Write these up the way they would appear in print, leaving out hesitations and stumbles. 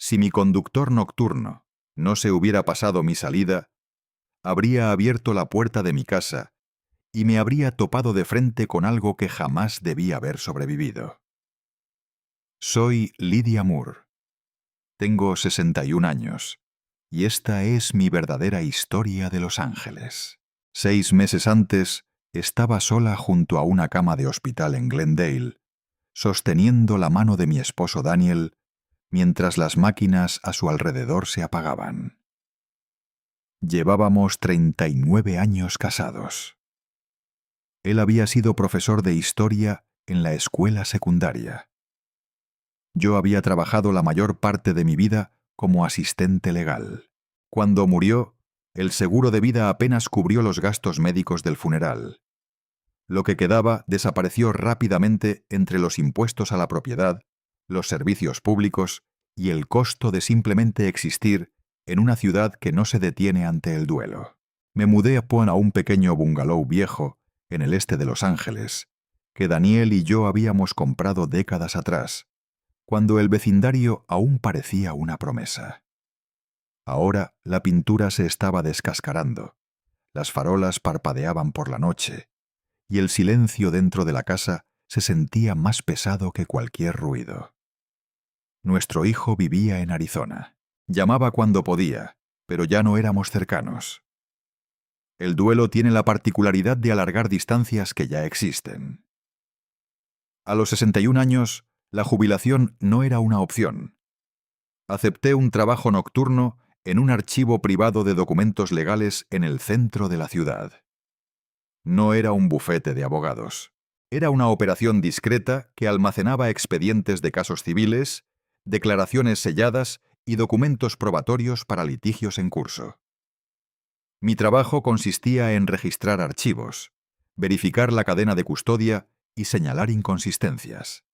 Si mi conductor nocturno no se hubiera pasado mi salida, habría abierto la puerta de mi casa y me habría topado de frente con algo que jamás debí haber sobrevivido. Soy Lydia Moore. Tengo 61 años, y esta es mi verdadera historia de Los Ángeles. 6 meses antes, estaba sola junto a una cama de hospital en Glendale, sosteniendo la mano de mi esposo Daniel, mientras las máquinas a su alrededor se apagaban. Llevábamos 39 años casados. Él había sido profesor de historia en la escuela secundaria. Yo había trabajado la mayor parte de mi vida como asistente legal. Cuando murió, el seguro de vida apenas cubrió los gastos médicos del funeral. Lo que quedaba desapareció rápidamente entre los impuestos a la propiedad, los servicios públicos y el costo de simplemente existir en una ciudad que no se detiene ante el duelo. Me mudé a un pequeño bungalow viejo en el este de Los Ángeles, que Daniel y yo habíamos comprado décadas atrás, cuando el vecindario aún parecía una promesa. Ahora la pintura se estaba descascarando, las farolas parpadeaban por la noche, y el silencio dentro de la casa se sentía más pesado que cualquier ruido. Nuestro hijo vivía en Arizona. Llamaba cuando podía, pero ya no éramos cercanos. El duelo tiene la particularidad de alargar distancias que ya existen. A los 61 años, la jubilación no era una opción. Acepté un trabajo nocturno en un archivo privado de documentos legales en el centro de la ciudad. No era un bufete de abogados. Era una operación discreta que almacenaba expedientes de casos civiles, declaraciones selladas y documentos probatorios para litigios en curso. Mi trabajo consistía en registrar archivos, verificar la cadena de custodia y señalar inconsistencias.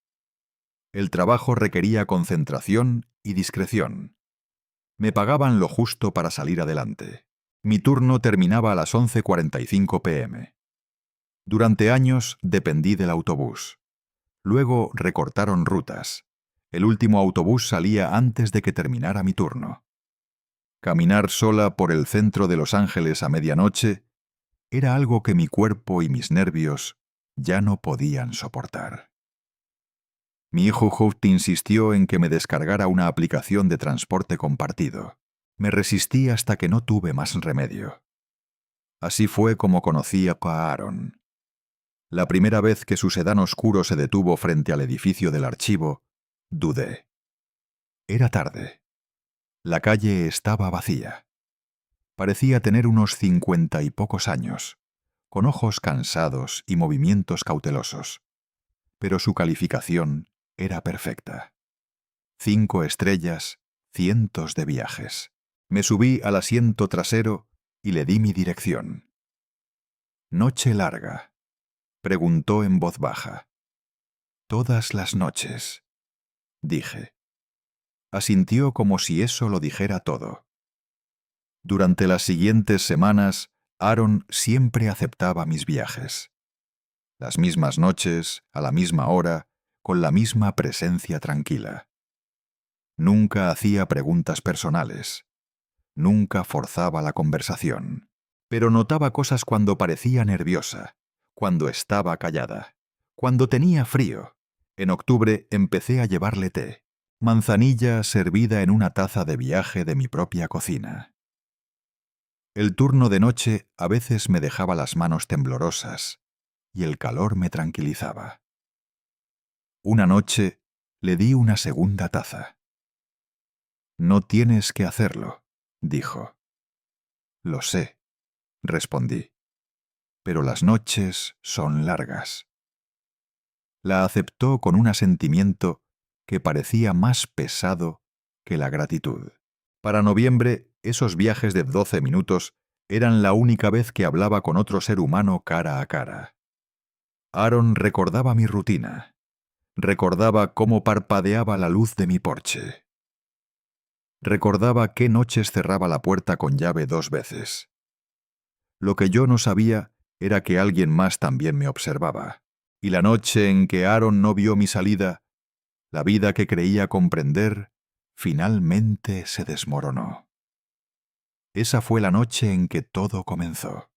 El trabajo requería concentración y discreción. Me pagaban lo justo para salir adelante. Mi turno terminaba a las 11:45 p.m. Durante años dependí del autobús. Luego recortaron rutas. El último autobús salía antes de que terminara mi turno. Caminar sola por el centro de Los Ángeles a medianoche era algo que mi cuerpo y mis nervios ya no podían soportar. Mi hijo Holt insistió en que me descargara una aplicación de transporte compartido. Me resistí hasta que no tuve más remedio. Así fue como conocí a Aaron. La primera vez que su sedán oscuro se detuvo frente al edificio del archivo, dudé. Era tarde. La calle estaba vacía. Parecía tener unos 50 y pocos años, con ojos cansados y movimientos cautelosos. Pero su calificación era perfecta. 5 estrellas, cientos de viajes. Me subí al asiento trasero y le di mi dirección. «¿Noche larga?», preguntó en voz baja. «Todas las noches», dije. Asintió como si eso lo dijera todo. Durante las siguientes semanas, Aaron siempre aceptaba mis viajes. Las mismas noches, a la misma hora, con la misma presencia tranquila. Nunca hacía preguntas personales. Nunca forzaba la conversación. Pero notaba cosas cuando parecía nerviosa, cuando estaba callada, cuando tenía frío. En octubre empecé a llevarle té, manzanilla servida en una taza de viaje de mi propia cocina. El turno de noche a veces me dejaba las manos temblorosas y el calor me tranquilizaba. Una noche le di una segunda taza. «No tienes que hacerlo», dijo. «Lo sé», respondí. «Pero las noches son largas». La aceptó con un asentimiento que parecía más pesado que la gratitud. Para noviembre, esos viajes de 12 minutos eran la única vez que hablaba con otro ser humano cara a cara. Aaron recordaba mi rutina. Recordaba cómo parpadeaba la luz de mi porche. Recordaba qué noches cerraba la puerta con llave 2 veces. Lo que yo no sabía era que alguien más también me observaba. Y la noche en que Aaron no vio mi salida, la vida que creía comprender finalmente se desmoronó. Esa fue la noche en que todo comenzó.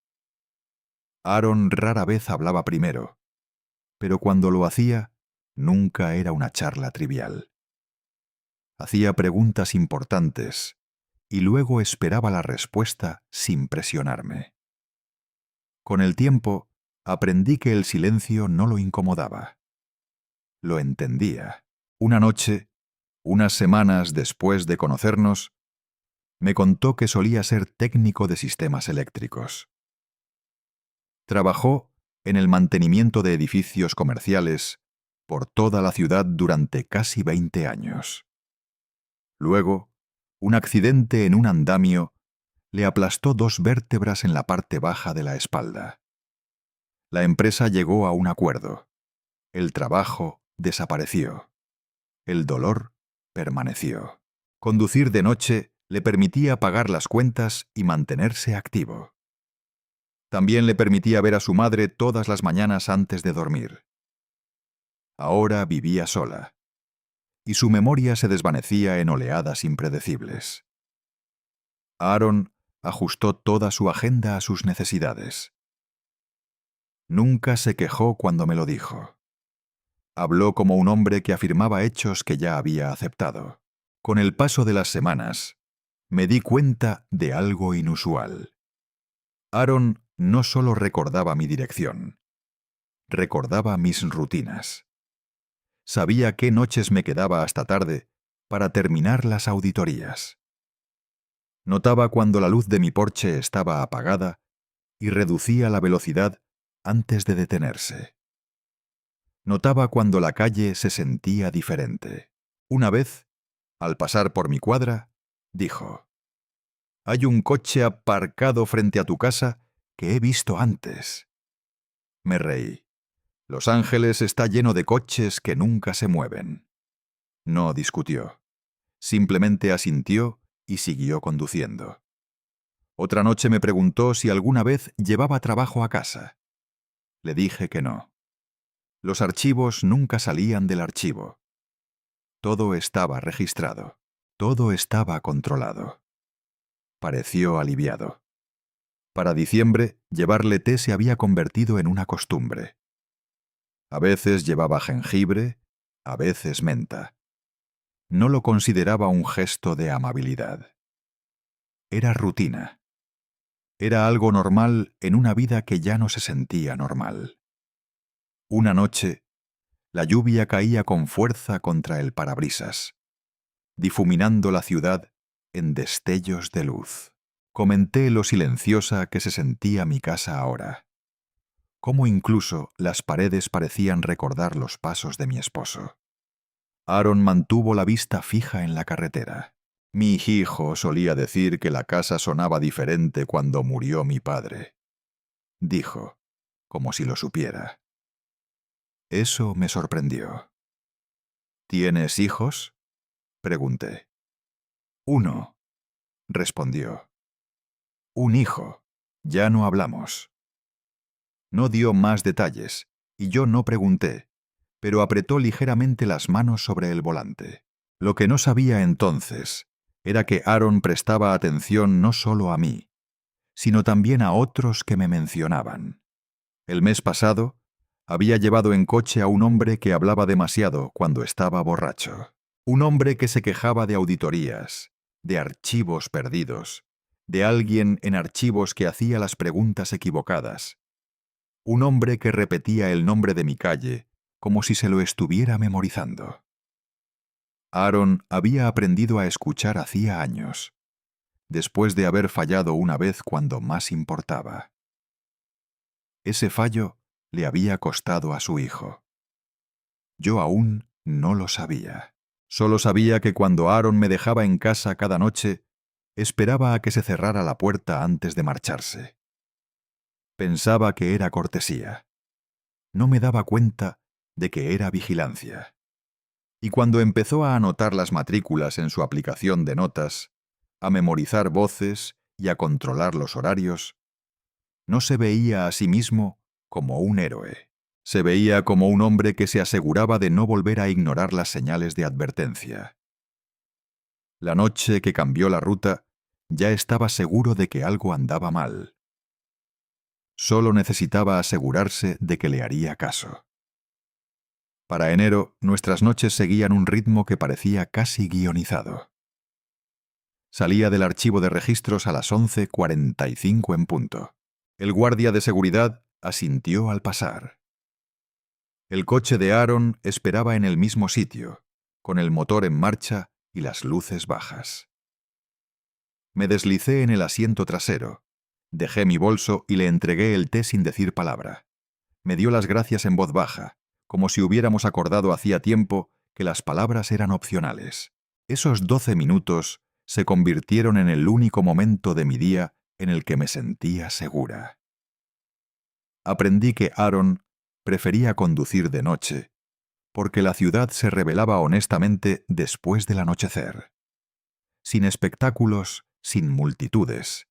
Aaron rara vez hablaba primero, pero cuando lo hacía, nunca era una charla trivial. Hacía preguntas importantes y luego esperaba la respuesta sin presionarme. Con el tiempo, aprendí que el silencio no lo incomodaba. Lo entendía. Una noche, unas semanas después de conocernos, me contó que solía ser técnico de sistemas eléctricos. Trabajó en el mantenimiento de edificios comerciales por toda la ciudad durante casi 20 años. Luego, un accidente en un andamio le aplastó 2 vértebras en la parte baja de la espalda. La empresa llegó a un acuerdo. El trabajo desapareció. El dolor permaneció. Conducir de noche le permitía pagar las cuentas y mantenerse activo. También le permitía ver a su madre todas las mañanas antes de dormir. Ahora vivía sola, y su memoria se desvanecía en oleadas impredecibles. Aaron ajustó toda su agenda a sus necesidades. Nunca se quejó cuando me lo dijo. Habló como un hombre que afirmaba hechos que ya había aceptado. Con el paso de las semanas, me di cuenta de algo inusual. Aaron no solo recordaba mi dirección, recordaba mis rutinas. Sabía qué noches me quedaba hasta tarde para terminar las auditorías. Notaba cuando la luz de mi porche estaba apagada y reducía la velocidad antes de detenerse. Notaba cuando la calle se sentía diferente. Una vez, al pasar por mi cuadra, dijo: «Hay un coche aparcado frente a tu casa que he visto antes». Me reí. Los Ángeles está lleno de coches que nunca se mueven. No discutió. Simplemente asintió y siguió conduciendo. Otra noche me preguntó si alguna vez llevaba trabajo a casa. Le dije que no. Los archivos nunca salían del archivo. Todo estaba registrado. Todo estaba controlado. Pareció aliviado. Para diciembre, llevarle té se había convertido en una costumbre. A veces llevaba jengibre, a veces menta. No lo consideraba un gesto de amabilidad. Era rutina. Era algo normal en una vida que ya no se sentía normal. Una noche, la lluvia caía con fuerza contra el parabrisas, difuminando la ciudad en destellos de luz. Comenté lo silenciosa que se sentía mi casa ahora. Cómo incluso las paredes parecían recordar los pasos de mi esposo. Aaron mantuvo la vista fija en la carretera. Mi hijo solía decir que la casa sonaba diferente cuando murió mi padre. Dijo, como si lo supiera. Eso me sorprendió. ¿Tienes hijos?, pregunté. Uno, respondió. Un hijo. Ya no hablamos. No dio más detalles, y yo no pregunté, pero apretó ligeramente las manos sobre el volante. Lo que no sabía entonces era que Aaron prestaba atención no solo a mí, sino también a otros que me mencionaban. El mes pasado, había llevado en coche a un hombre que hablaba demasiado cuando estaba borracho. Un hombre que se quejaba de auditorías, de archivos perdidos, de alguien en archivos que hacía las preguntas equivocadas. Un hombre que repetía el nombre de mi calle como si se lo estuviera memorizando. Aaron había aprendido a escuchar hacía años, después de haber fallado una vez cuando más importaba. Ese fallo le había costado a su hijo. Yo aún no lo sabía. Solo sabía que cuando Aaron me dejaba en casa cada noche, esperaba a que se cerrara la puerta antes de marcharse. Pensaba que era cortesía. No me daba cuenta de que era vigilancia. Y cuando empezó a anotar las matrículas en su aplicación de notas, a memorizar voces y a controlar los horarios, no se veía a sí mismo como un héroe. Se veía como un hombre que se aseguraba de no volver a ignorar las señales de advertencia. La noche que cambió la ruta, ya estaba seguro de que algo andaba mal. Solo necesitaba asegurarse de que le haría caso. Para enero, nuestras noches seguían un ritmo que parecía casi guionizado. Salía del archivo de registros a las 11:45 en punto. El guardia de seguridad asintió al pasar. El coche de Aaron esperaba en el mismo sitio, con el motor en marcha y las luces bajas. Me deslicé en el asiento trasero, dejé mi bolso y le entregué el té sin decir palabra. Me dio las gracias en voz baja, como si hubiéramos acordado hacía tiempo que las palabras eran opcionales. Esos 12 minutos se convirtieron en el único momento de mi día en el que me sentía segura. Aprendí que Aaron prefería conducir de noche, porque la ciudad se revelaba honestamente después del anochecer. Sin espectáculos, sin multitudes,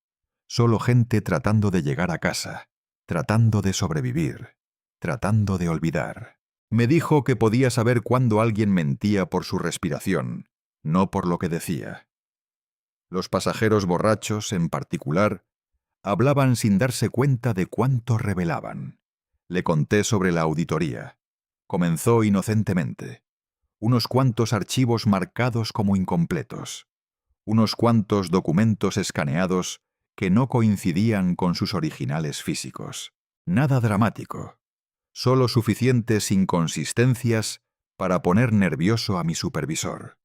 solo gente tratando de llegar a casa, tratando de sobrevivir, tratando de olvidar. Me dijo que podía saber cuándo alguien mentía por su respiración, no por lo que decía. Los pasajeros borrachos, en particular, hablaban sin darse cuenta de cuánto revelaban. Le conté sobre la auditoría. Comenzó inocentemente. Unos cuantos archivos marcados como incompletos. Unos cuantos documentos escaneados que no coincidían con sus originales físicos. Nada dramático. Solo suficientes inconsistencias para poner nervioso a mi supervisor.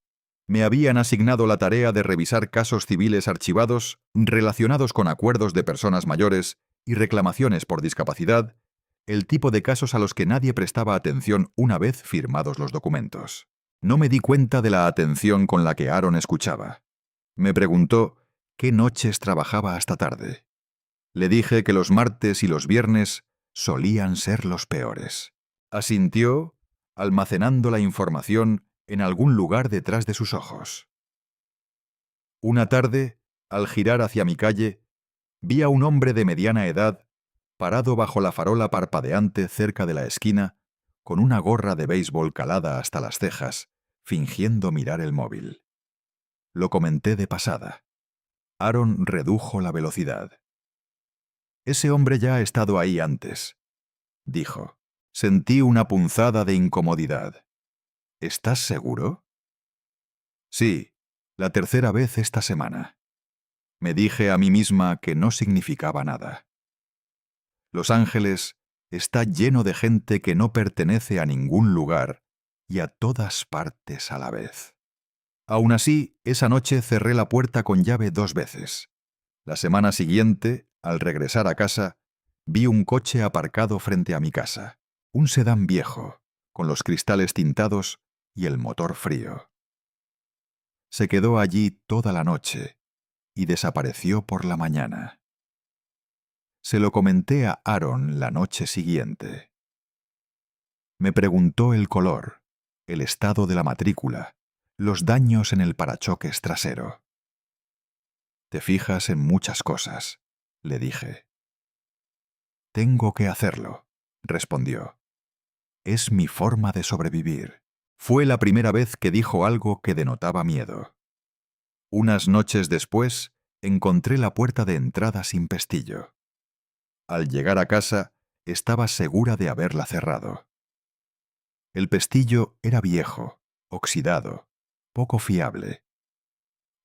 Me habían asignado la tarea de revisar casos civiles archivados relacionados con acuerdos de personas mayores y reclamaciones por discapacidad, el tipo de casos a los que nadie prestaba atención una vez firmados los documentos. No me di cuenta de la atención con la que Aaron escuchaba. Me preguntó qué noches trabajaba hasta tarde. Le dije que los martes y los viernes solían ser los peores. Asintió, almacenando la información en algún lugar detrás de sus ojos. Una tarde, al girar hacia mi calle, vi a un hombre de mediana edad parado bajo la farola parpadeante cerca de la esquina, con una gorra de béisbol calada hasta las cejas, fingiendo mirar el móvil. Lo comenté de pasada. Aaron redujo la velocidad. «Ese hombre ya ha estado ahí antes», dijo. Sentí una punzada de incomodidad. «¿Estás seguro?» «Sí, la tercera vez esta semana». Me dije a mí misma que no significaba nada. Los Ángeles está lleno de gente que no pertenece a ningún lugar y a todas partes a la vez. Aún así, esa noche cerré la puerta con llave 2 veces. La semana siguiente, al regresar a casa, vi un coche aparcado frente a mi casa. Un sedán viejo, con los cristales tintados y el motor frío. Se quedó allí toda la noche y desapareció por la mañana. Se lo comenté a Aaron la noche siguiente. Me preguntó el color, el estado de la matrícula, los daños en el parachoques trasero. «Te fijas en muchas cosas», le dije. «Tengo que hacerlo», respondió. «Es mi forma de sobrevivir». Fue la primera vez que dijo algo que denotaba miedo. Unas noches después, encontré la puerta de entrada sin pestillo. Al llegar a casa, estaba segura de haberla cerrado. El pestillo era viejo, oxidado, poco fiable.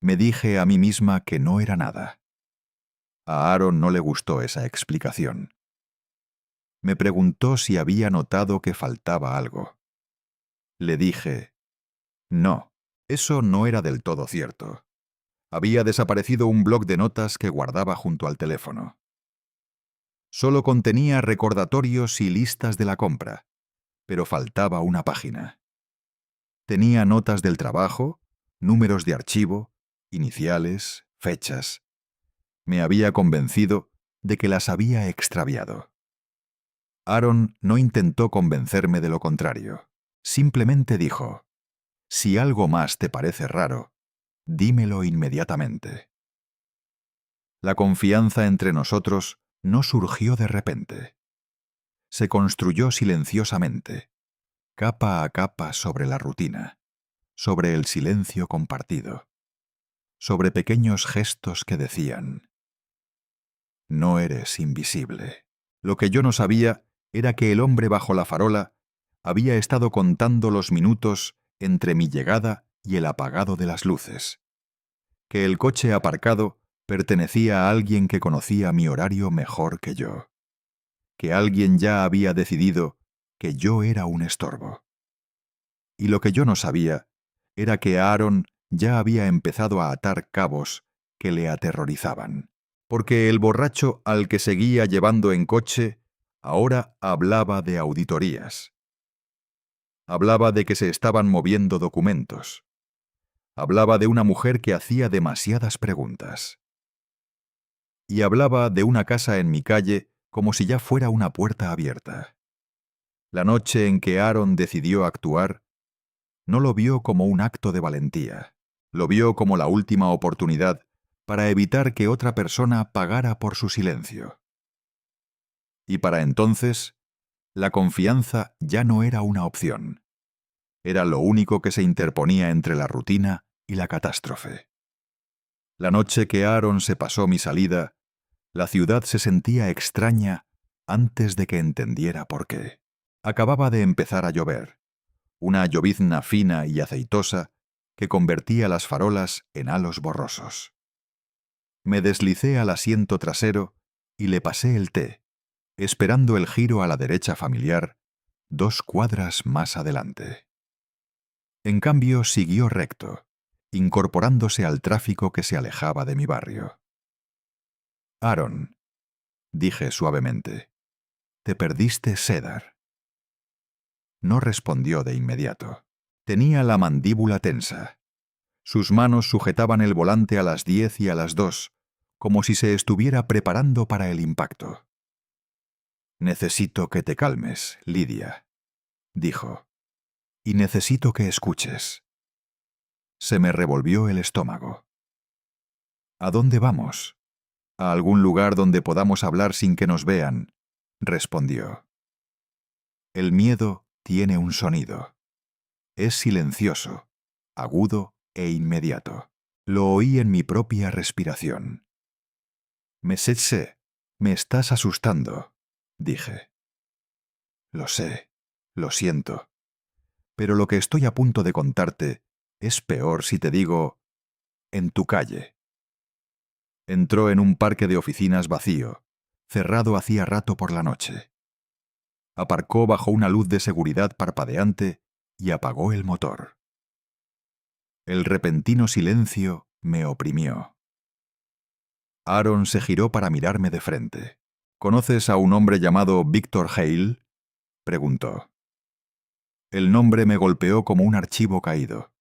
Me dije a mí misma que no era nada. A Aaron no le gustó esa explicación. Me preguntó si había notado que faltaba algo. Le dije, no, eso no era del todo cierto. Había desaparecido un bloc de notas que guardaba junto al teléfono. Solo contenía recordatorios y listas de la compra, pero faltaba una página. Tenía notas del trabajo, números de archivo, iniciales, fechas. Me había convencido de que las había extraviado. Aaron no intentó convencerme de lo contrario. Simplemente dijo, «Si algo más te parece raro, dímelo inmediatamente». La confianza entre nosotros no surgió de repente. Se construyó silenciosamente, capa a capa sobre la rutina, sobre el silencio compartido. sobre pequeños gestos que decían: «No eres invisible». Lo que yo no sabía era que el hombre bajo la farola había estado contando los minutos entre mi llegada y el apagado de las luces, que el coche aparcado pertenecía a alguien que conocía mi horario mejor que yo, que alguien ya había decidido que yo era un estorbo. Y lo que yo no sabía era que Aaron ya había empezado a atar cabos que le aterrorizaban, porque el borracho al que seguía llevando en coche ahora hablaba de auditorías. Hablaba de que se estaban moviendo documentos. Hablaba de una mujer que hacía demasiadas preguntas. Y hablaba de una casa en mi calle como si ya fuera una puerta abierta. La noche en que Aaron decidió actuar, no lo vio como un acto de valentía. Lo vio como la última oportunidad para evitar que otra persona pagara por su silencio. Y para entonces, la confianza ya no era una opción. Era lo único que se interponía entre la rutina y la catástrofe. La noche que Aaron se pasó mi salida, la ciudad se sentía extraña antes de que entendiera por qué. Acababa de empezar a llover, una llovizna fina y aceitosa que convertía las farolas en halos borrosos. Me deslicé al asiento trasero y le pasé el té, esperando el giro a la derecha familiar 2 cuadras más adelante. En cambio, siguió recto, incorporándose al tráfico que se alejaba de mi barrio. «Aaron», dije suavemente, «te perdiste Cedar». No respondió de inmediato. Tenía la mandíbula tensa. Sus manos sujetaban el volante a las 10 y a las 2, como si se estuviera preparando para el impacto. «Necesito que te calmes, Lidia», dijo, «y necesito que escuches». Se me revolvió el estómago. «¿A dónde vamos?» «A algún lugar donde podamos hablar sin que nos vean», respondió. El miedo tiene un sonido. Es silencioso, agudo e inmediato. Lo oí en mi propia respiración. «Mesetse, me estás asustando», dije. «Lo sé, lo siento. Pero lo que estoy a punto de contarte es peor si te digo en tu calle». Entró en un parque de oficinas vacío, cerrado hacía rato por la noche. Aparcó bajo una luz de seguridad parpadeante y apagó el motor. El repentino silencio me oprimió. Aaron se giró para mirarme de frente. «¿Conoces a un hombre llamado Victor Hale?», preguntó. El nombre me golpeó como un archivo caído.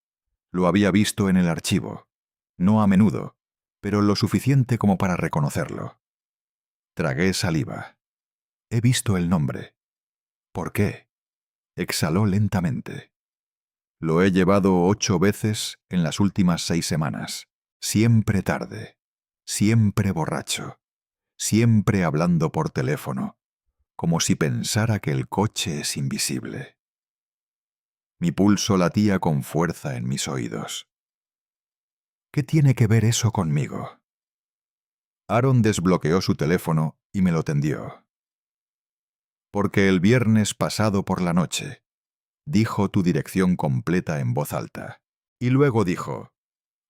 Lo había visto en el archivo. No a menudo, pero lo suficiente como para reconocerlo. Tragué saliva. He visto el nombre. ¿Por qué? Exhaló lentamente. Lo he llevado 8 veces en las últimas 6 semanas. Siempre tarde. Siempre borracho. Siempre hablando por teléfono. Como si pensara que el coche es invisible. Mi pulso latía con fuerza en mis oídos. ¿Qué tiene que ver eso conmigo? Aaron desbloqueó su teléfono y me lo tendió. «Porque el viernes pasado por la noche», dijo tu dirección completa en voz alta. Y luego dijo: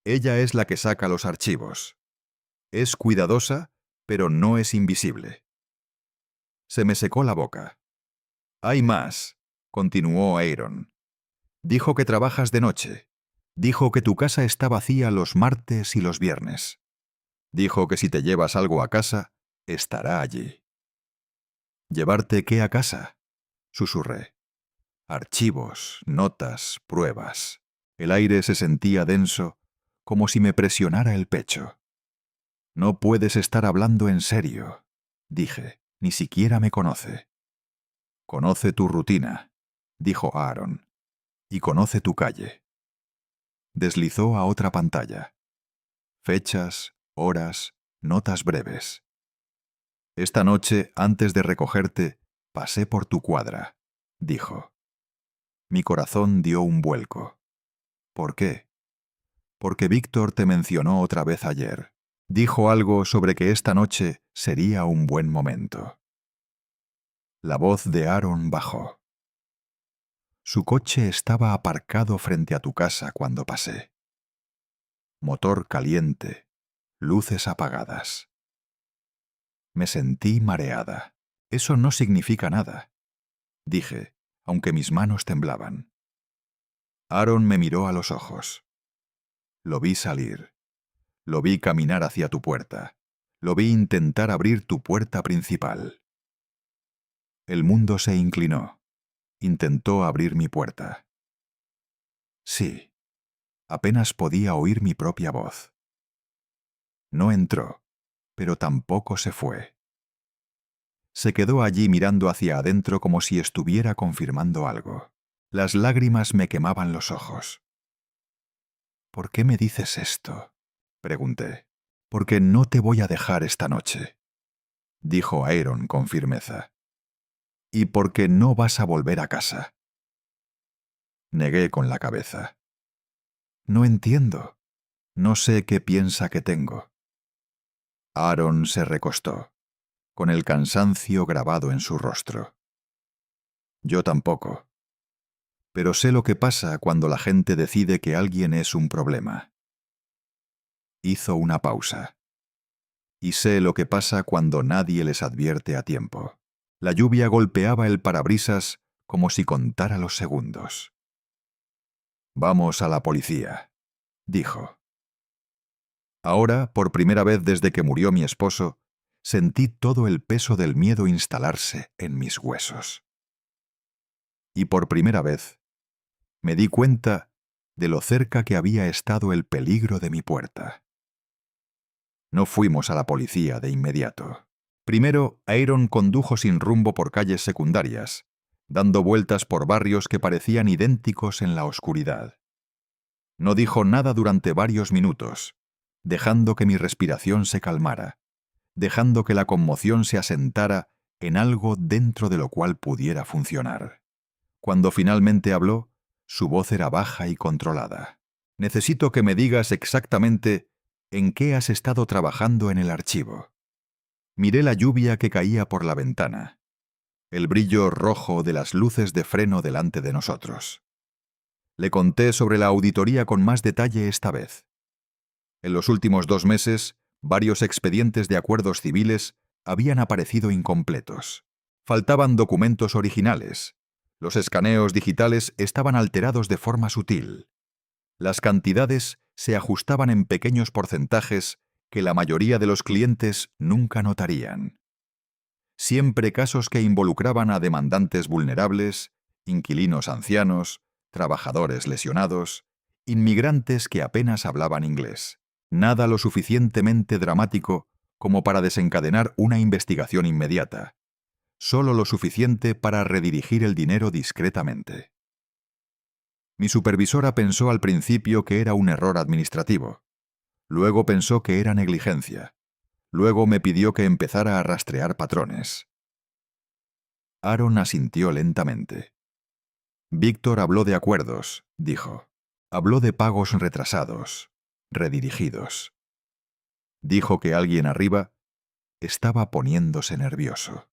«Ella es la que saca los archivos. Es cuidadosa, pero no es invisible». Se me secó la boca. «Hay más», continuó Aaron. «Dijo que trabajas de noche. Dijo que tu casa está vacía los martes y los viernes. Dijo que si te llevas algo a casa, estará allí». «¿Llevarte qué a casa?», susurré. «Archivos, notas, pruebas». El aire se sentía denso, como si me presionara el pecho. «No puedes estar hablando en serio», dije. «Ni siquiera me conoce». «Conoce tu rutina», dijo Aaron. «Y conoce tu calle». Deslizó a otra pantalla. Fechas, horas, notas breves. «Esta noche, antes de recogerte, pasé por tu cuadra», dijo. Mi corazón dio un vuelco. «¿Por qué?». Porque Víctor te mencionó otra vez ayer. Dijo algo sobre que esta noche sería un buen momento. La voz de Aaron bajó. Su coche estaba aparcado frente a tu casa cuando pasé. Motor caliente, luces apagadas. Me sentí mareada. Eso no significa nada, dije, aunque mis manos temblaban. Aaron me miró a los ojos. Lo vi salir. Lo vi caminar hacia tu puerta. Lo vi intentar abrir tu puerta principal. El mundo se inclinó. Intentó abrir mi puerta. Sí, apenas podía oír mi propia voz. No entró, pero tampoco se fue. Se quedó allí mirando hacia adentro como si estuviera confirmando algo. Las lágrimas me quemaban los ojos. ¿Por qué me dices esto?, pregunté. Porque no te voy a dejar esta noche, dijo Aaron con firmeza. Y porque no vas a volver a casa. Negué con la cabeza. No entiendo. No sé qué piensa que tengo. Aaron se recostó, con el cansancio grabado en su rostro. Yo tampoco. Pero sé lo que pasa cuando la gente decide que alguien es un problema. Hizo una pausa. Y sé lo que pasa cuando nadie les advierte a tiempo. La lluvia golpeaba el parabrisas como si contara los segundos. Vamos a la policía, dijo. Ahora, por primera vez desde que murió mi esposo, sentí todo el peso del miedo instalarse en mis huesos. Y por primera vez, me di cuenta de lo cerca que había estado el peligro de mi puerta. No fuimos a la policía de inmediato. Primero, Aaron condujo sin rumbo por calles secundarias, dando vueltas por barrios que parecían idénticos en la oscuridad. No dijo nada durante varios minutos, dejando que mi respiración se calmara, dejando que la conmoción se asentara en algo dentro de lo cual pudiera funcionar. Cuando finalmente habló, su voz era baja y controlada. Necesito que me digas exactamente en qué has estado trabajando en el archivo. Miré la lluvia que caía por la ventana, el brillo rojo de las luces de freno delante de nosotros. Le conté sobre la auditoría con más detalle esta vez. En los últimos 2 meses, varios expedientes de acuerdos civiles habían aparecido incompletos. Faltaban documentos originales. Los escaneos digitales estaban alterados de forma sutil. Las cantidades se ajustaban en pequeños porcentajes que la mayoría de los clientes nunca notarían. Siempre casos que involucraban a demandantes vulnerables, inquilinos ancianos, trabajadores lesionados, inmigrantes que apenas hablaban inglés. Nada lo suficientemente dramático como para desencadenar una investigación inmediata. Solo lo suficiente para redirigir el dinero discretamente. Mi supervisora pensó al principio que era un error administrativo. Luego pensó que era negligencia. Luego me pidió que empezara a rastrear patrones. Aaron asintió lentamente. Víctor habló de acuerdos, dijo. Habló de pagos retrasados, redirigidos. Dijo que alguien arriba estaba poniéndose nervioso.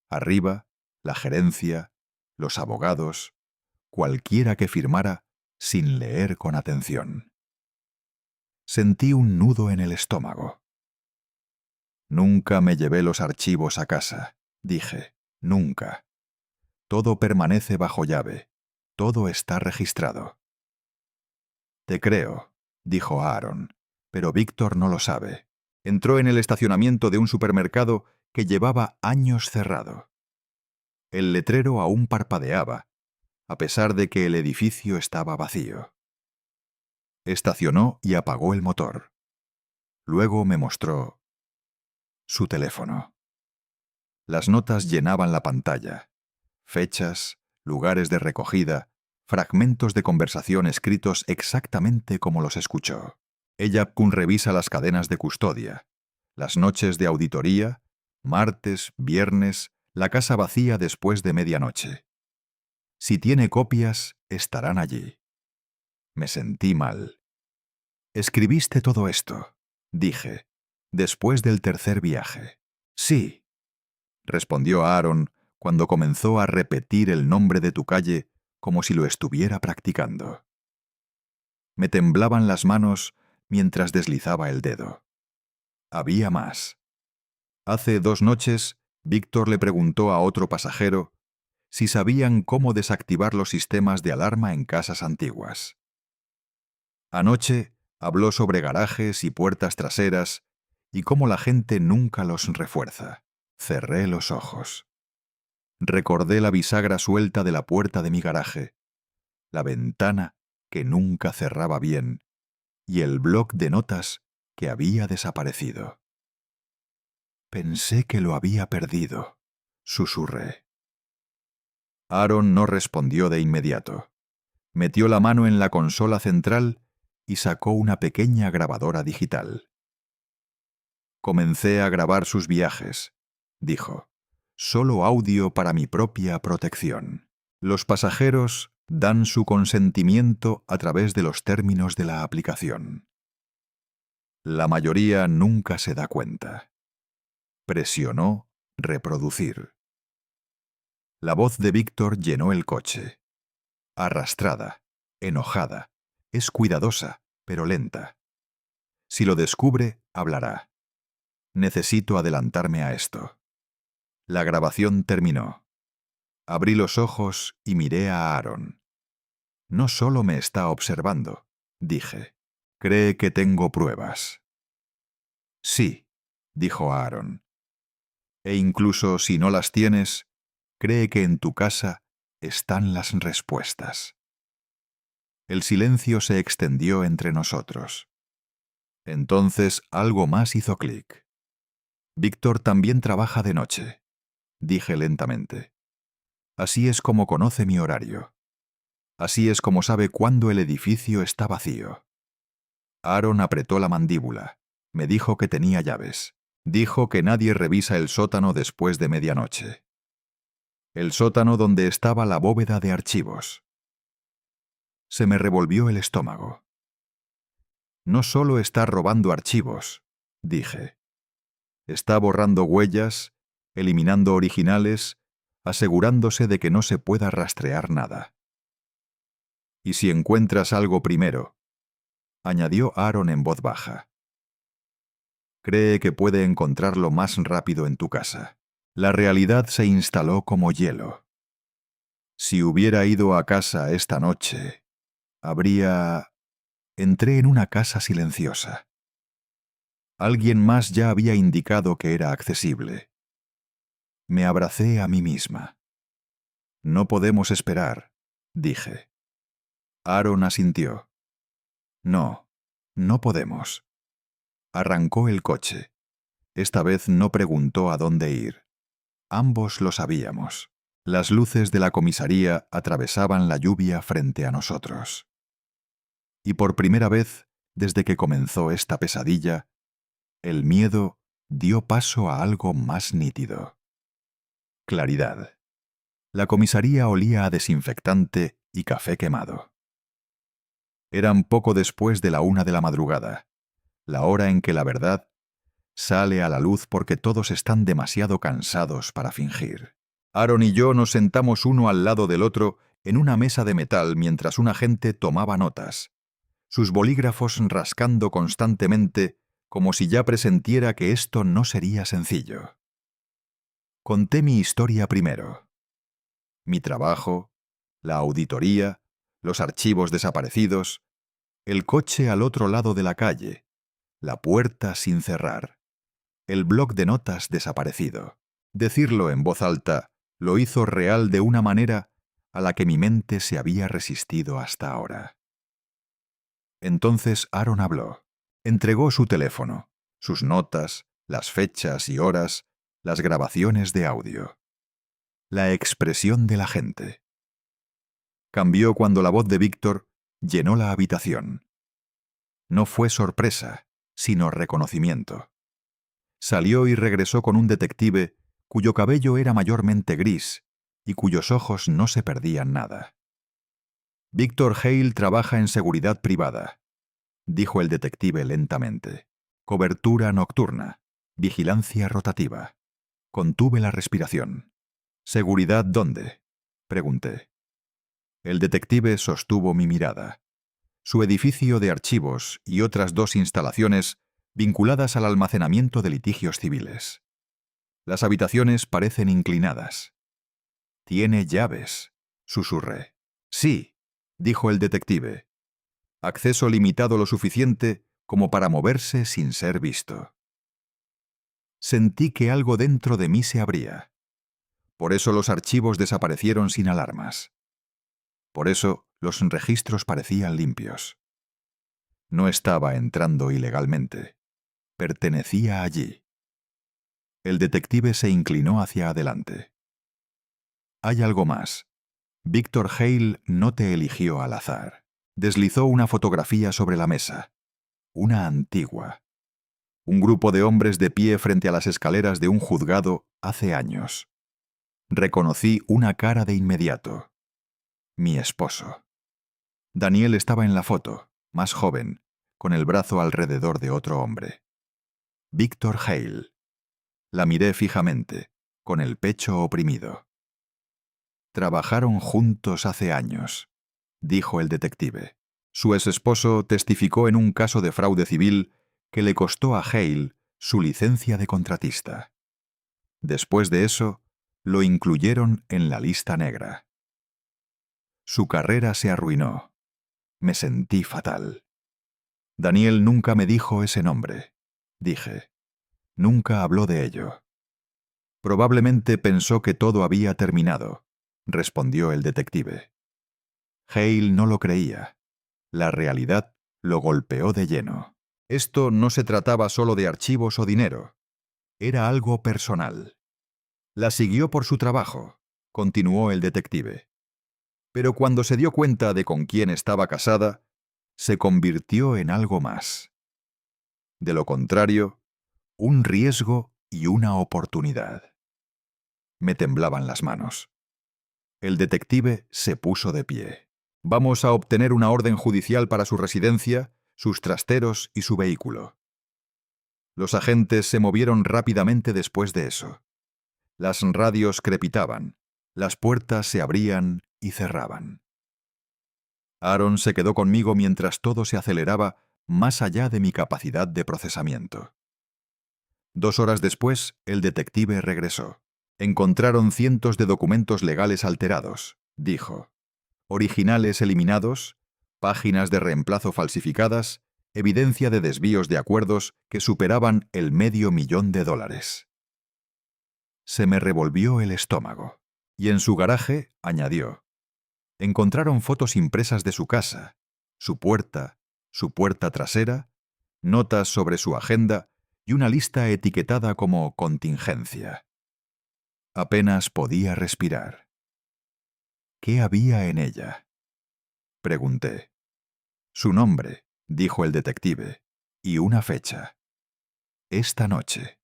Arriba, la gerencia, los abogados, cualquiera que firmara sin leer con atención. Sentí un nudo en el estómago. Nunca me llevé los archivos a casa, dije, nunca. Todo permanece bajo llave, todo está registrado. Te creo, dijo Aaron, pero Víctor no lo sabe. Entró en el estacionamiento de un supermercado que llevaba años cerrado. El letrero aún parpadeaba, a pesar de que el edificio estaba vacío. Estacionó y apagó el motor. Luego me mostró su teléfono. Las notas llenaban la pantalla. Fechas, lugares de recogida, fragmentos de conversación escritos exactamente como los escuchó. Ella revisa las cadenas de custodia, las noches de auditoría, martes, viernes, la casa vacía después de medianoche. Si tiene copias, estarán allí. Me sentí mal. «¿Escribiste todo esto?», dije, después del tercer viaje. «Sí», respondió Aaron cuando comenzó a repetir el nombre de tu calle como si lo estuviera practicando. Me temblaban las manos mientras deslizaba el dedo. Había más. Hace 2 noches, Víctor le preguntó a otro pasajero si sabían cómo desactivar los sistemas de alarma en casas antiguas. Anoche habló sobre garajes y puertas traseras y cómo la gente nunca los refuerza. Cerré los ojos. Recordé la bisagra suelta de la puerta de mi garaje, la ventana que nunca cerraba bien y el bloc de notas que había desaparecido. Pensé que lo había perdido, susurré. Aaron no respondió de inmediato. Metió la mano en la consola central y sacó una pequeña grabadora digital. Comencé a grabar sus viajes, dijo. Solo audio para mi propia protección. Los pasajeros dan su consentimiento a través de los términos de la aplicación. La mayoría nunca se da cuenta. Presionó reproducir. La voz de Víctor llenó el coche. Arrastrada, enojada, es cuidadosa, pero lenta. Si lo descubre, hablará. Necesito adelantarme a esto. La grabación terminó. Abrí los ojos y miré a Aaron. No solo me está observando, dije. Cree que tengo pruebas. Sí, dijo Aaron. E incluso si no las tienes, cree que en tu casa están las respuestas. El silencio se extendió entre nosotros. Entonces algo más hizo clic. Víctor también trabaja de noche, dije lentamente. Así es como conoce mi horario. Así es como sabe cuándo el edificio está vacío. Aaron apretó la mandíbula. Me dijo que tenía llaves. Dijo que nadie revisa el sótano después de medianoche. El sótano donde estaba la bóveda de archivos. Se me revolvió el estómago. No solo está robando archivos, dije. Está borrando huellas, eliminando originales, asegurándose de que no se pueda rastrear nada. Y si encuentras algo primero, añadió Aaron en voz baja. Cree que puede encontrarlo más rápido en tu casa. La realidad se instaló como hielo. Si hubiera ido a casa esta noche, habría... Entré en una casa silenciosa. Alguien más ya había indicado que era accesible. Me abracé a mí misma. No podemos esperar, dije. Aaron asintió. No, no podemos. Arrancó el coche. Esta vez no preguntó a dónde ir. Ambos lo sabíamos. Las luces de la comisaría atravesaban la lluvia frente a nosotros. Y por primera vez, desde que comenzó esta pesadilla, el miedo dio paso a algo más nítido. Claridad. La comisaría olía a desinfectante y café quemado. Eran poco después de la 1 de la madrugada, la hora en que la verdad sale a la luz porque todos están demasiado cansados para fingir. Aaron y yo nos sentamos uno al lado del otro en una mesa de metal mientras un agente tomaba notas, sus bolígrafos rascando constantemente como si ya presentiera que esto no sería sencillo. Conté mi historia primero. Mi trabajo, la auditoría, los archivos desaparecidos, el coche al otro lado de la calle, la puerta sin cerrar, el bloc de notas desaparecido. Decirlo en voz alta lo hizo real de una manera a la que mi mente se había resistido hasta ahora. Entonces Aaron habló. Entregó su teléfono, sus notas, las fechas y horas, las grabaciones de audio. La expresión de la gente. Cambió cuando la voz de Víctor llenó la habitación. No fue sorpresa, sino reconocimiento. Salió y regresó con un detective cuyo cabello era mayormente gris y cuyos ojos no se perdían nada. Víctor Hale trabaja en seguridad privada. dijo el detective lentamente. Cobertura nocturna. Vigilancia rotativa. Contuve la respiración. ¿Seguridad dónde? Pregunté. El detective sostuvo mi mirada. Su edificio de archivos y otras 2 instalaciones vinculadas al almacenamiento de litigios civiles. Las habitaciones parecen inclinadas. Tiene llaves, susurré. Sí, dijo el detective. Acceso limitado lo suficiente como para moverse sin ser visto. Sentí que algo dentro de mí se abría. Por eso los archivos desaparecieron sin alarmas. Por eso los registros parecían limpios. No estaba entrando ilegalmente. Pertenecía allí. El detective se inclinó hacia adelante. Hay algo más. Víctor Hale no te eligió al azar. Deslizó una fotografía sobre la mesa. Una antigua. Un grupo de hombres de pie frente a las escaleras de un juzgado hace años. Reconocí una cara de inmediato. Mi esposo. Daniel estaba en la foto, más joven, con el brazo alrededor de otro hombre. Víctor Hale. La miré fijamente, con el pecho oprimido. Trabajaron juntos hace años, dijo el detective. Su exesposo testificó en un caso de fraude civil que le costó a Hale su licencia de contratista. Después de eso, lo incluyeron en la lista negra. Su carrera se arruinó. Me sentí fatal. Daniel nunca me dijo ese nombre, dije. Nunca habló de ello. Probablemente pensó que todo había terminado, respondió el detective. Hale no lo creía. La realidad lo golpeó de lleno. Esto no se trataba solo de archivos o dinero. Era algo personal. La siguió por su trabajo, continuó el detective. Pero cuando se dio cuenta de con quién estaba casada, se convirtió en algo más. De lo contrario, un riesgo y una oportunidad. Me temblaban las manos. El detective se puso de pie. Vamos a obtener una orden judicial para su residencia, sus trasteros y su vehículo. Los agentes se movieron rápidamente después de eso. Las radios crepitaban, las puertas se abrían y cerraban. Aaron se quedó conmigo mientras todo se aceleraba más allá de mi capacidad de procesamiento. 2 horas después, el detective regresó. Encontraron cientos de documentos legales alterados, dijo. Originales eliminados, páginas de reemplazo falsificadas, evidencia de desvíos de acuerdos que superaban el $500,000. Se me revolvió el estómago. Y en su garaje, añadió, encontraron fotos impresas de su casa, su puerta trasera, notas sobre su agenda y una lista etiquetada como contingencia. Apenas podía respirar. ¿Qué había en ella? Pregunté. Su nombre, dijo el detective, y una fecha. Esta noche.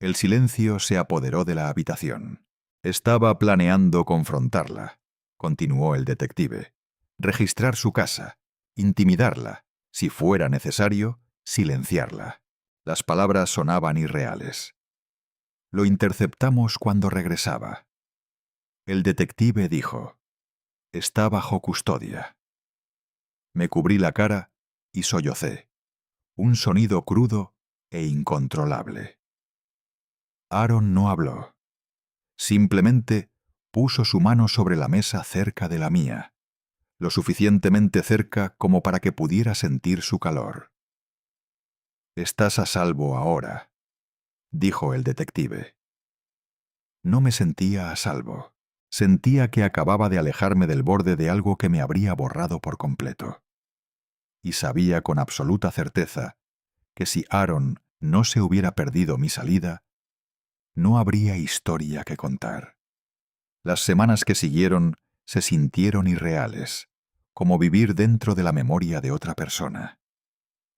El silencio se apoderó de la habitación. Estaba planeando confrontarla, continuó el detective. Registrar su casa, intimidarla, si fuera necesario, silenciarla. Las palabras sonaban irreales. Lo interceptamos cuando regresaba. El detective dijo, está bajo custodia. Me cubrí la cara y sollocé. Un sonido crudo e incontrolable. Aaron no habló. Simplemente puso su mano sobre la mesa cerca de la mía, lo suficientemente cerca como para que pudiera sentir su calor. Estás a salvo ahora, dijo el detective. No me sentía a salvo. Sentía que acababa de alejarme del borde de algo que me habría borrado por completo. Y sabía con absoluta certeza que si Aaron no se hubiera perdido mi salida, no habría historia que contar. Las semanas que siguieron se sintieron irreales, como vivir dentro de la memoria de otra persona.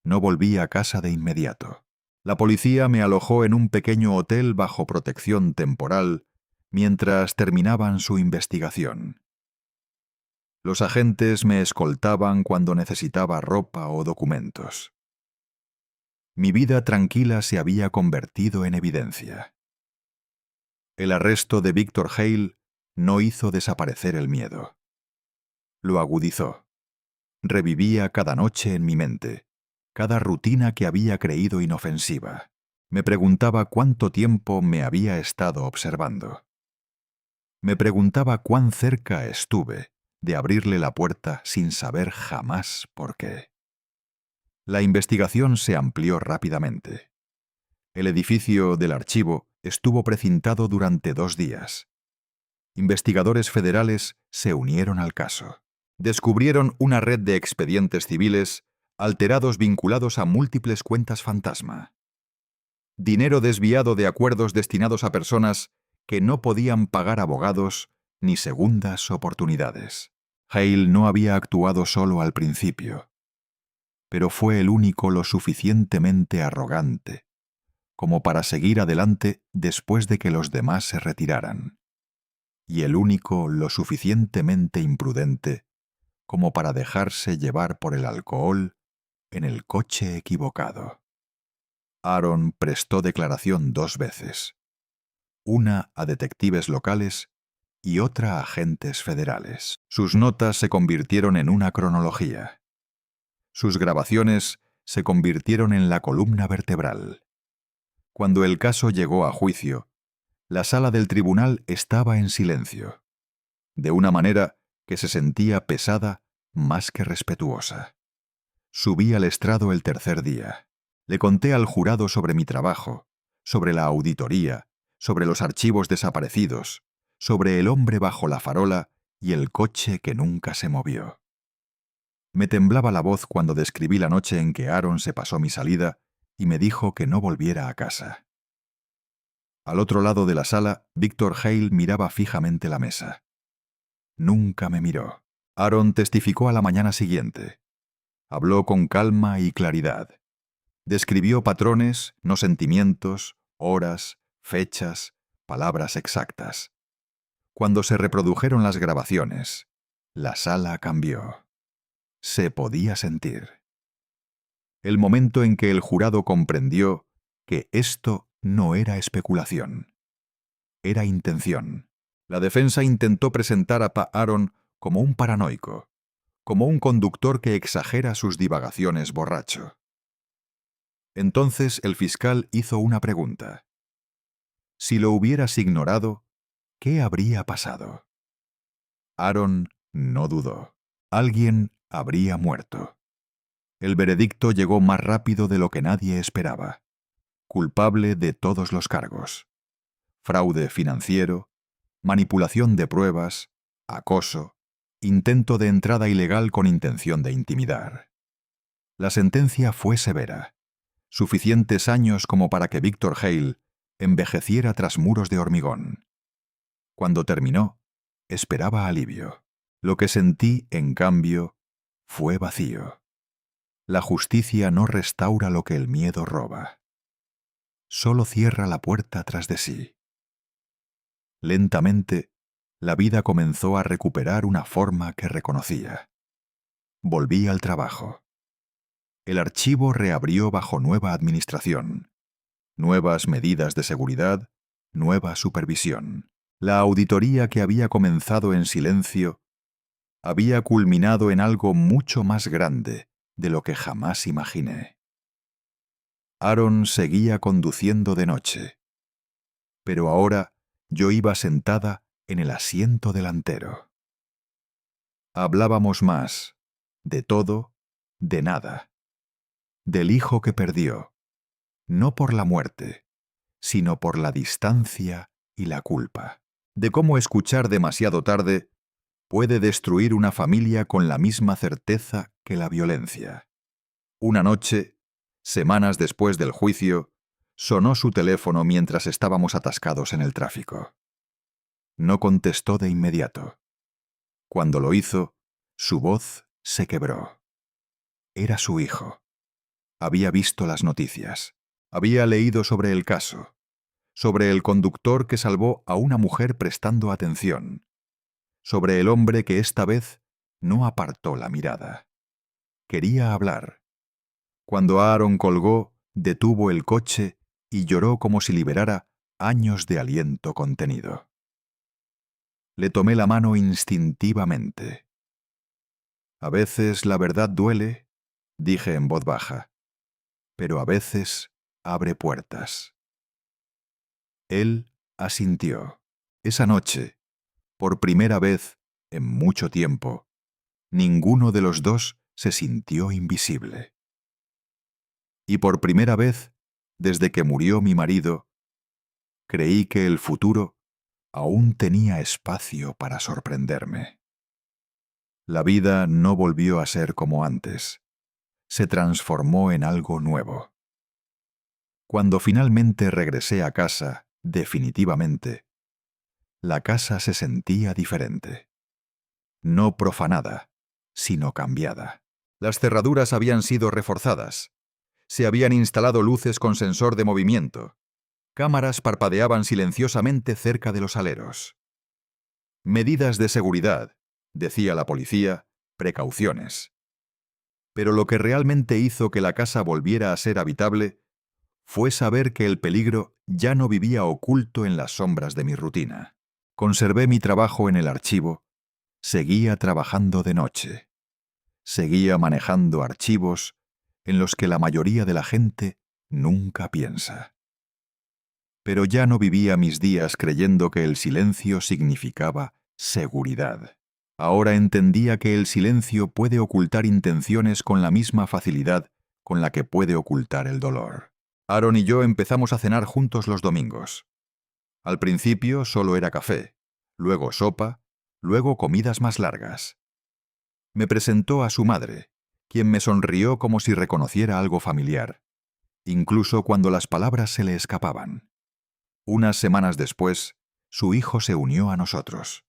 No volví a casa de inmediato. La policía me alojó en un pequeño hotel bajo protección temporal mientras terminaban su investigación. Los agentes me escoltaban cuando necesitaba ropa o documentos. Mi vida tranquila se había convertido en evidencia. El arresto de Victor Hale no hizo desaparecer el miedo. Lo agudizó. Revivía cada noche en mi mente, cada rutina que había creído inofensiva. Me preguntaba cuánto tiempo me había estado observando. Me preguntaba cuán cerca estuve de abrirle la puerta sin saber jamás por qué. La investigación se amplió rápidamente. El edificio del archivo estuvo precintado durante 2 días. Investigadores federales se unieron al caso. Descubrieron una red de expedientes civiles alterados vinculados a múltiples cuentas fantasma. Dinero desviado de acuerdos destinados a personas que no podían pagar abogados ni segundas oportunidades. Hale no había actuado solo al principio, pero fue el único lo suficientemente arrogante como para seguir adelante después de que los demás se retiraran, y el único lo suficientemente imprudente como para dejarse llevar por el alcohol en el coche equivocado. Aaron prestó declaración 2 veces, una a detectives locales y otra a agentes federales. Sus notas se convirtieron en una cronología. Sus grabaciones se convirtieron en la columna vertebral. Cuando el caso llegó a juicio, la sala del tribunal estaba en silencio, de una manera que se sentía pesada más que respetuosa. Subí al estrado el tercer día. Le conté al jurado sobre mi trabajo, sobre la auditoría, sobre los archivos desaparecidos, sobre el hombre bajo la farola y el coche que nunca se movió. Me temblaba la voz cuando describí la noche en que Aaron se pasó mi salida y me dijo que no volviera a casa. Al otro lado de la sala, Victor Hale miraba fijamente la mesa. Nunca me miró. Aaron testificó a la mañana siguiente. Habló con calma y claridad. Describió patrones, no sentimientos, horas, fechas, palabras exactas. Cuando se reprodujeron las grabaciones, la sala cambió. Se podía sentir. El momento en que el jurado comprendió que esto no era especulación, era intención. La defensa intentó presentar a Aaron como un paranoico, como un conductor que exagera sus divagaciones borracho. Entonces el fiscal hizo una pregunta. Si lo hubieras ignorado, ¿qué habría pasado? Aaron no dudó. Alguien habría muerto. El veredicto llegó más rápido de lo que nadie esperaba. Culpable de todos los cargos. Fraude financiero, manipulación de pruebas, acoso, intento de entrada ilegal con intención de intimidar. La sentencia fue severa. Suficientes años como para que Victor Hale envejeciera tras muros de hormigón. Cuando terminó, esperaba alivio. Lo que sentí, en cambio, fue vacío. La justicia no restaura lo que el miedo roba. Solo cierra la puerta tras de sí. Lentamente, la vida comenzó a recuperar una forma que reconocía. Volví al trabajo. El archivo reabrió bajo nueva administración. Nuevas medidas de seguridad, nueva supervisión. La auditoría que había comenzado en silencio había culminado en algo mucho más grande de lo que jamás imaginé. Aaron seguía conduciendo de noche, pero ahora yo iba sentada en el asiento delantero. Hablábamos más, de todo, de nada. Del hijo que perdió, no por la muerte, sino por la distancia y la culpa. De cómo escuchar demasiado tarde puede destruir una familia con la misma certeza que la violencia. Una noche, semanas después del juicio, sonó su teléfono mientras estábamos atascados en el tráfico. No contestó de inmediato. Cuando lo hizo, su voz se quebró. Era su hijo. Había visto las noticias. Había leído sobre el caso, sobre el conductor que salvó a una mujer prestando atención, sobre el hombre que esta vez no apartó la mirada. Quería hablar. Cuando Aaron colgó, detuvo el coche y lloró como si liberara años de aliento contenido. Le tomé la mano instintivamente. A veces la verdad duele, dije en voz baja, pero a veces abre puertas. Él asintió. Esa noche, por primera vez en mucho tiempo, ninguno de los dos se sintió invisible. Y por primera vez, desde que murió mi marido, creí que el futuro aún tenía espacio para sorprenderme. La vida no volvió a ser como antes. Se transformó en algo nuevo. Cuando finalmente regresé a casa, definitivamente, la casa se sentía diferente. No profanada, sino cambiada. Las cerraduras habían sido reforzadas. Se habían instalado luces con sensor de movimiento. Cámaras parpadeaban silenciosamente cerca de los aleros. Medidas de seguridad, decía la policía, precauciones. Pero lo que realmente hizo que la casa volviera a ser habitable fue saber que el peligro ya no vivía oculto en las sombras de mi rutina. Conservé mi trabajo en el archivo, seguía trabajando de noche, seguía manejando archivos en los que la mayoría de la gente nunca piensa. Pero ya no vivía mis días creyendo que el silencio significaba seguridad. Ahora entendía que el silencio puede ocultar intenciones con la misma facilidad con la que puede ocultar el dolor. Aaron y yo empezamos a cenar juntos los domingos. Al principio solo era café, luego sopa, luego comidas más largas. Me presentó a su madre, quien me sonrió como si reconociera algo familiar, incluso cuando las palabras se le escapaban. Unas semanas después, su hijo se unió a nosotros.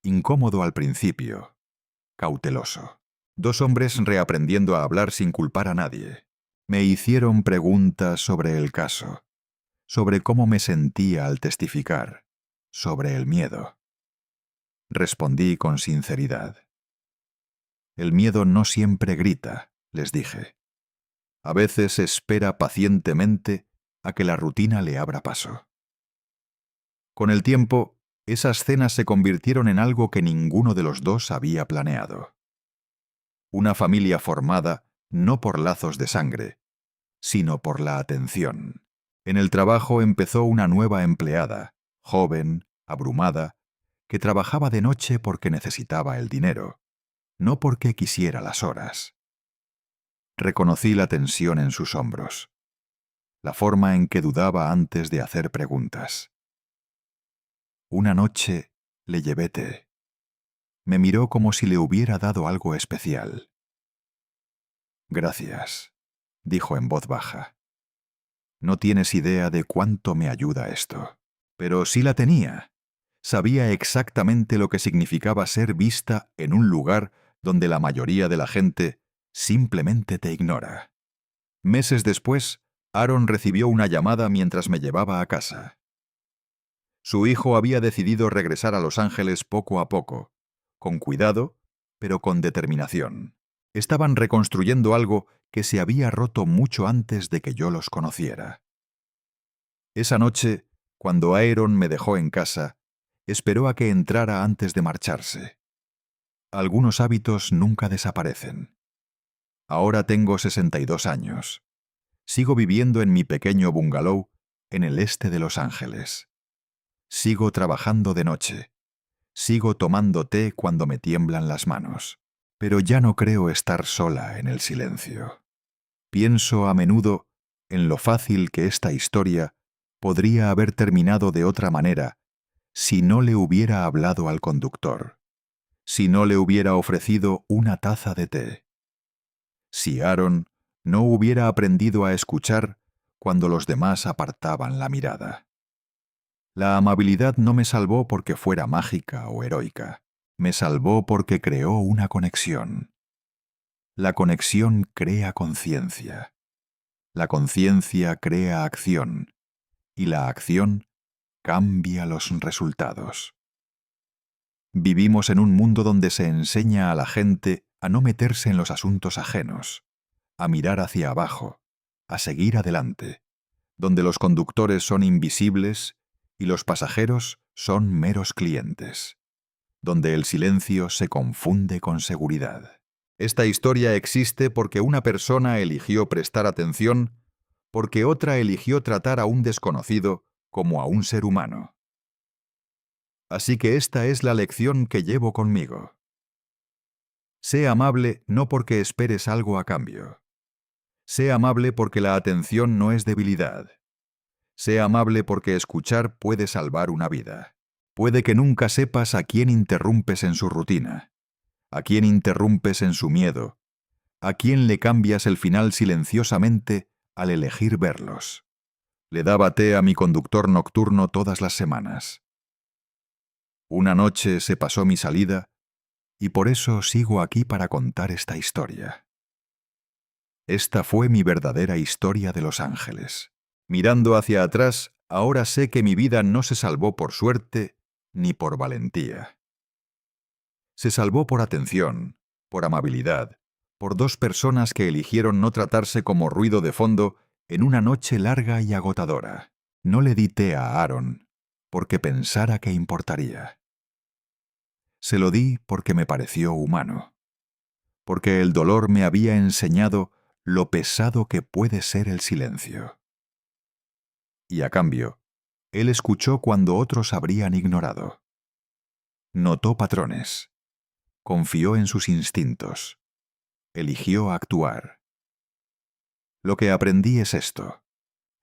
Incómodo al principio, cauteloso. Dos hombres reaprendiendo a hablar sin culpar a nadie. Me hicieron preguntas sobre el caso, sobre cómo me sentía al testificar, sobre el miedo. Respondí con sinceridad. El miedo no siempre grita, les dije. A veces espera pacientemente a que la rutina le abra paso. Con el tiempo, esas cenas se convirtieron en algo que ninguno de los dos había planeado. Una familia formada no por lazos de sangre, sino por la atención. En el trabajo empezó una nueva empleada, joven, abrumada, que trabajaba de noche porque necesitaba el dinero, no porque quisiera las horas. Reconocí la tensión en sus hombros, la forma en que dudaba antes de hacer preguntas. Una noche le llevé té. Me miró como si le hubiera dado algo especial. Gracias, dijo en voz baja. No tienes idea de cuánto me ayuda esto. Pero sí la tenía. Sabía exactamente lo que significaba ser vista en un lugar donde la mayoría de la gente simplemente te ignora. Meses después, Aaron recibió una llamada mientras me llevaba a casa. Su hijo había decidido regresar a Los Ángeles poco a poco, con cuidado, pero con determinación. Estaban reconstruyendo algo que se había roto mucho antes de que yo los conociera. Esa noche, cuando Aaron me dejó en casa, esperó a que entrara antes de marcharse. Algunos hábitos nunca desaparecen. Ahora tengo 62 años. Sigo viviendo en mi pequeño bungalow en el este de Los Ángeles. Sigo trabajando de noche. Sigo tomando té cuando me tiemblan las manos. Pero ya no creo estar sola en el silencio. Pienso a menudo en lo fácil que esta historia podría haber terminado de otra manera si no le hubiera hablado al conductor, si no le hubiera ofrecido una taza de té, si Aaron no hubiera aprendido a escuchar cuando los demás apartaban la mirada. La amabilidad no me salvó porque fuera mágica o heroica. Me salvó porque creó una conexión. La conexión crea conciencia. La conciencia crea acción. Y la acción cambia los resultados. Vivimos en un mundo donde se enseña a la gente a no meterse en los asuntos ajenos, a mirar hacia abajo, a seguir adelante, donde los conductores son invisibles y los pasajeros son meros clientes, donde el silencio se confunde con seguridad. Esta historia existe porque una persona eligió prestar atención, porque otra eligió tratar a un desconocido como a un ser humano. Así que esta es la lección que llevo conmigo. Sé amable no porque esperes algo a cambio. Sé amable porque la atención no es debilidad. Sé amable porque escuchar puede salvar una vida. Puede que nunca sepas a quién interrumpes en su rutina, a quién interrumpes en su miedo, a quién le cambias el final silenciosamente al elegir verlos. Le daba té a mi conductor nocturno todas las semanas. Una noche se pasó mi salida y por eso sigo aquí para contar esta historia. Esta fue mi verdadera historia de Los Ángeles. Mirando hacia atrás, ahora sé que mi vida no se salvó por suerte ni por valentía. Se salvó por atención, por amabilidad, por dos personas que eligieron no tratarse como ruido de fondo en una noche larga y agotadora. No le di té a Aaron porque pensara que importaría. Se lo di porque me pareció humano, porque el dolor me había enseñado lo pesado que puede ser el silencio. Y a cambio, él escuchó cuando otros habrían ignorado. Notó patrones, confió en sus instintos, eligió actuar. Lo que aprendí es esto: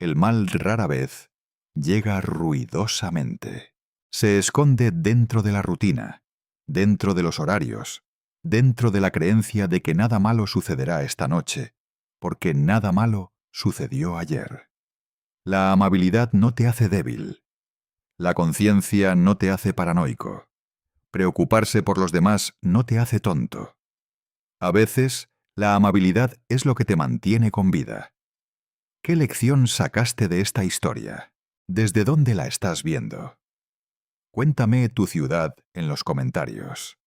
el mal rara vez llega ruidosamente. Se esconde dentro de la rutina, dentro de los horarios, dentro de la creencia de que nada malo sucederá esta noche, porque nada malo sucedió ayer. La amabilidad no te hace débil. La conciencia no te hace paranoico. Preocuparse por los demás no te hace tonto. A veces, la amabilidad es lo que te mantiene con vida. ¿Qué lección sacaste de esta historia? ¿Desde dónde la estás viendo? Cuéntame tu ciudad en los comentarios.